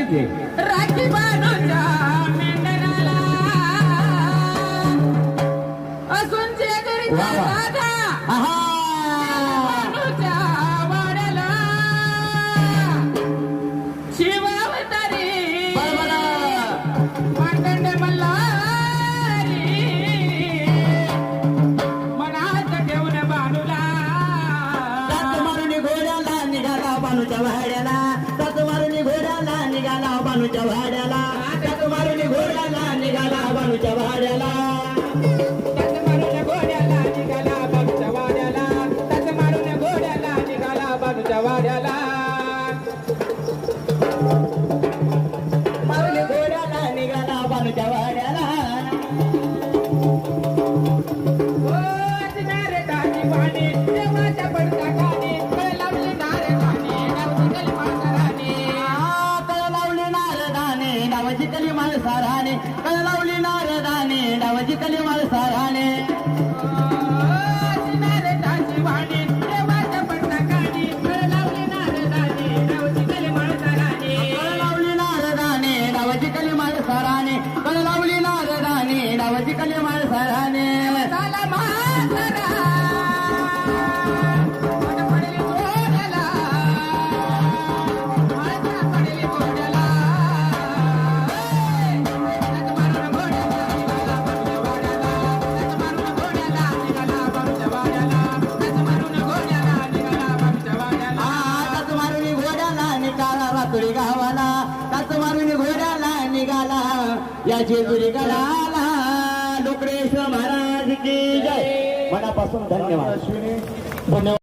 घे राखी बांधूच्या मेंढराला असून शेजारीचा राजा बांधूच्या वाड्याला शिवावतारी मार्तंड मल्हारी मनात ठेवून बाणूला दात मारून घोड्याला निघाला बानूच्या वाड्याला दात मारून घोड्याला निघाला बानूच्या वाड्याला दात मारून घोड्याला निघाला बानूच्या वाड्याला त्याच मारून घोड्याला निघाला बाणूच्या वाड्याला त्याच मारून घोड्याला निघाला बाणूच्या वाड्याला मारून घोड्याला निघाला बानूच्या वाड्याला वाणी देवाच्या पडता गाणी लावली नारदाने नावची माळसराने कळ लावली नारदाने डावाची कली माळसाराने कळ लावली नारदाने डावाची कली माळसाराने नारदाची वाणी देवाच्या पडता गाणी लावली नारदाने नावची माळसराने कळ लावली नारदाने डावाची कली माळसाराने कळ लावली नारदाने डावाची कली माळसाराने झाला म्हातारा मन पडली घोड्याला माझ्या पडली घोड्याला त्याच मारून घोड्याला निघाला बाणूच्या वाड्याला त्याच मारून घोड्याला निघाला बाणूच्या वाड्याला त्याच मारून घोड्याला निघाला बाणूच्या वाड्याला ताच मारून घोड्याला निघाला रातुरी गावाला ताच मारून घोड्याला निघाला या जेजुरी गडाला लोकरेश्वर महाराज की जय मनापासून धन्यवाद धन्यवाद